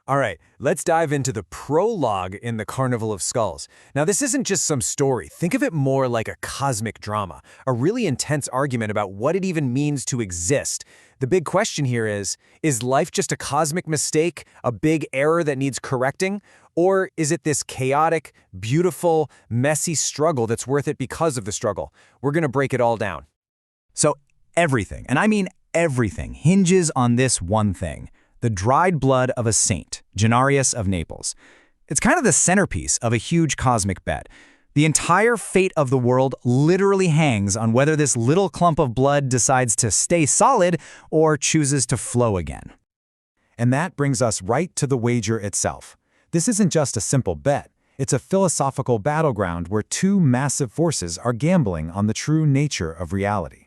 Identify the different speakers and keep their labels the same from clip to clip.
Speaker 1: All right, let's dive into the prologue in the Carnival of Skulls. Now, this isn't just some story. Think of it more like a cosmic drama, a really intense argument about what it even means to exist. The big question here is life just a cosmic mistake, a big error that needs correcting? Or is it this chaotic, beautiful, messy struggle that's worth it because of the struggle? We're going to break it all down.
Speaker 2: So everything, and I mean everything, hinges on this one thing: the dried blood of a saint, Gennarius of Naples. It's kind of the centerpiece of a huge cosmic bet. The entire fate of the world literally hangs on whether this little clump of blood decides to stay solid or chooses to flow again.
Speaker 3: And that brings us right to the wager itself. This isn't just a simple bet. It's a philosophical battleground where two massive forces are gambling on the true nature of reality.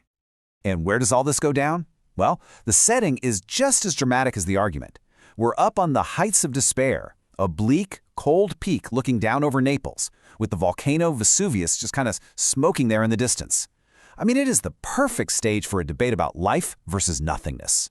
Speaker 4: And where does all this go down? Well, the setting is just as dramatic as the argument. We're up on the heights of despair, a bleak, cold peak looking down over Naples, with the volcano Vesuvius just kind of smoking there in the distance. I mean, it is the perfect stage for a debate about life versus nothingness.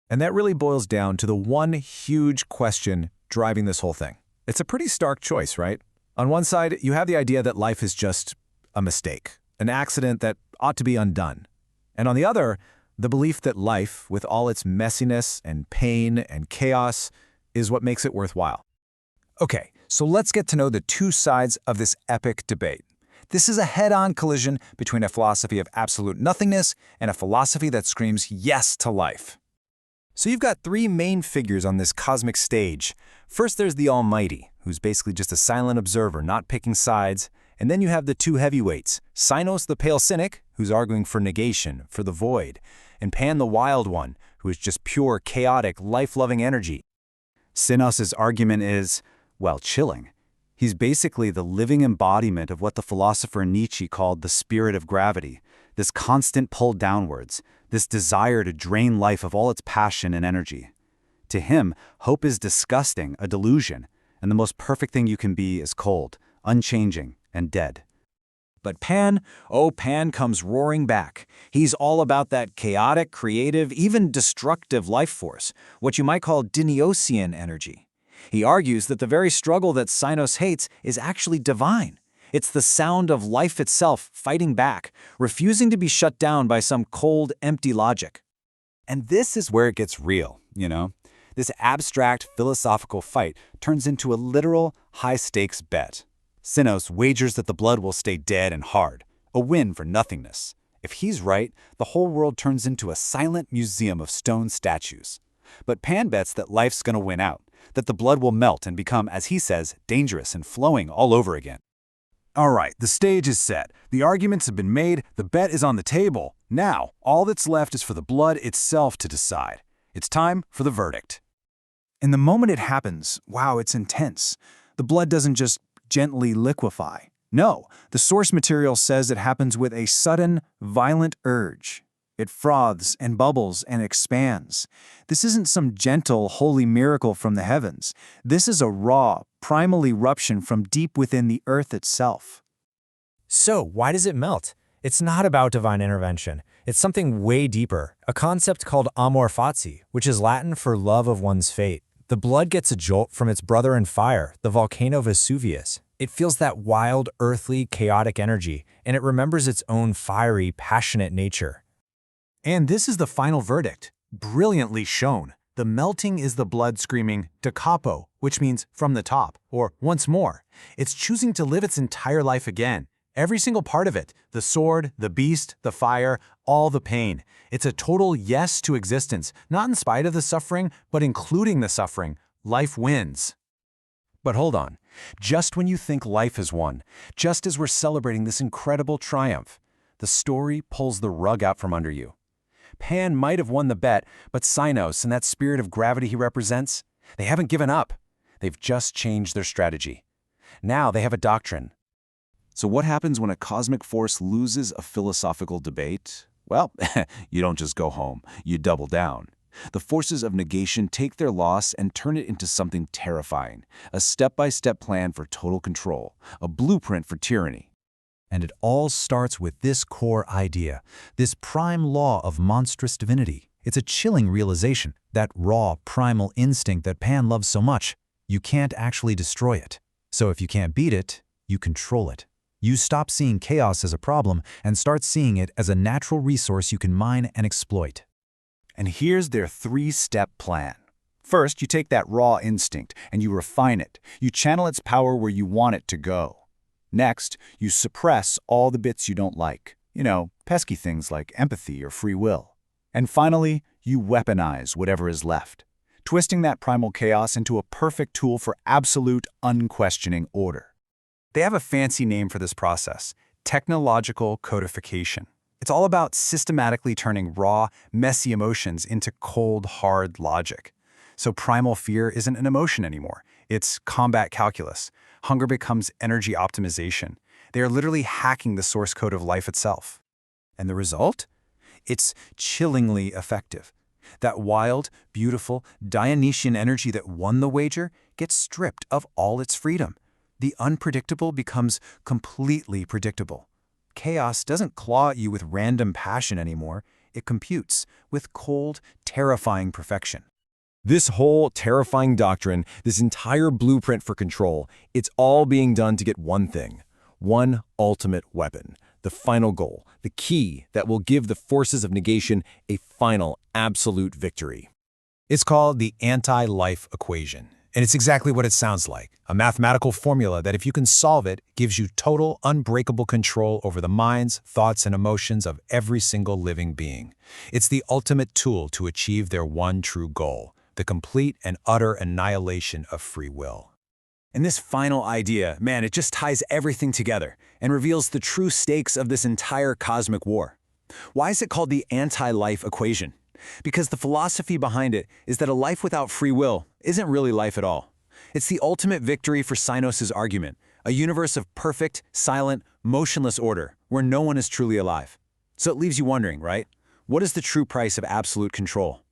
Speaker 3: And that really boils down to the one huge question driving this whole thing. It's a pretty stark choice, right? On one side, you have the idea that life is just a mistake, an accident that ought to be undone. And on the other, the belief that life, with all its messiness and pain and chaos, is what makes it worthwhile. Okay, so let's get to know the two sides of this epic debate. This is a head-on collision between a philosophy of absolute nothingness and a philosophy that screams yes to life. So you've got three main figures on this cosmic stage. First, there's the Almighty, who's basically just a silent observer, not picking sides. And then you have the two heavyweights, Sinos the Pale Cynic, who's arguing for negation, for the void, and Pan the Wild One, who is just pure, chaotic, life-loving energy. Sinos's argument is, well, chilling. He's basically the living embodiment of what the philosopher Nietzsche called the spirit of gravity, this constant pull downwards, this desire to drain life of all its passion and energy. To him, hope is disgusting, a delusion, and the most perfect thing you can be is cold, unchanging, and dead. But Pan comes roaring back. He's all about that chaotic, creative, even destructive life force, what you might call Dionysian energy. He argues that the very struggle that Sinos hates is actually divine. It's the sound of life itself fighting back, refusing to be shut down by some cold, empty logic.
Speaker 4: And this is where it gets real, you know? This abstract philosophical fight turns into a literal, high-stakes bet. Sinos wagers that the blood will stay dead and hard, a win for nothingness. If he's right, the whole world turns into a silent museum of stone statues. But Pan bets that life's gonna win out, that the blood will melt and become, as he says, dangerous and flowing all over again.
Speaker 3: All right, the stage is set. The arguments have been made, the bet is on the table. Now, all that's left is for the blood itself to decide. It's time for the verdict. And the moment it happens, wow, it's intense. The blood doesn't just gently liquefy. No, the source material says it happens with a sudden, violent urge. It froths and bubbles and expands. This isn't some gentle, holy miracle from the heavens. This is a raw, primal eruption from deep within the earth itself.
Speaker 1: So, why does it melt? It's not about divine intervention. It's something way deeper, a concept called amor fati, which is Latin for love of one's fate. The blood gets a jolt from its brother in fire, the volcano Vesuvius. It feels that wild, earthly, chaotic energy, and it remembers its own fiery, passionate nature.
Speaker 3: And this is the final verdict, brilliantly shown. The melting is the blood screaming da capo, which means from the top, or once more. It's choosing to live its entire life again. Every single part of it, the sword, the beast, the fire, all the pain. It's a total yes to existence, not in spite of the suffering, but including the suffering. Life wins. But hold on. Just when you think life has won, just as we're celebrating this incredible triumph, the story pulls the rug out from under you. Pan might have won the bet, but Sinos and that spirit of gravity he represents, they haven't given up. They've just changed their strategy. Now they have a doctrine.
Speaker 4: So what happens when a cosmic force loses a philosophical debate? Well, you don't just go home, you double down. The forces of negation take their loss and turn it into something terrifying, a step-by-step plan for total control, a blueprint for tyranny.
Speaker 3: And it all starts with this core idea, this prime law of monstrous divinity.
Speaker 2: It's a chilling realization, that raw, primal instinct that Pan loves so much. You can't actually destroy it. So if you can't beat it, you control it. You stop seeing chaos as a problem and start seeing it as a natural resource you can mine and exploit.
Speaker 4: And here's their 3-step plan. First, you take that raw instinct and you refine it. You channel its power where you want it to go. Next, you suppress all the bits you don't like. Pesky things like empathy or free will. And finally, you weaponize whatever is left, twisting that primal chaos into a perfect tool for absolute, unquestioning order. They have a fancy name for this process: technological codification. It's all about systematically turning raw, messy emotions into cold, hard logic. So primal fear isn't an emotion anymore. It's combat calculus. Hunger becomes energy optimization. They are literally hacking the source code of life itself. And the result? It's chillingly effective. That wild, beautiful, Dionysian energy that won the wager gets stripped of all its freedom. The unpredictable becomes completely predictable. Chaos doesn't claw at you with random passion anymore. It computes with cold, terrifying perfection.
Speaker 3: This whole terrifying doctrine, this entire blueprint for control, it's all being done to get one thing, one ultimate weapon, the final goal, the key that will give the forces of negation a final, absolute victory.
Speaker 1: It's called the anti-life equation, and it's exactly what it sounds like, a mathematical formula that if you can solve it, gives you total, unbreakable control over the minds, thoughts, and emotions of every single living being. It's the ultimate tool to achieve their one true goal, the complete and utter annihilation of free will.
Speaker 4: And this final idea, man, it just ties everything together and reveals the true stakes of this entire cosmic war. Why is it called the anti-life equation? Because the philosophy behind it is that a life without free will isn't really life at all. It's the ultimate victory for Sinos' argument, a universe of perfect, silent, motionless order where no one is truly alive. So it leaves you wondering, right? What is the true price of absolute control?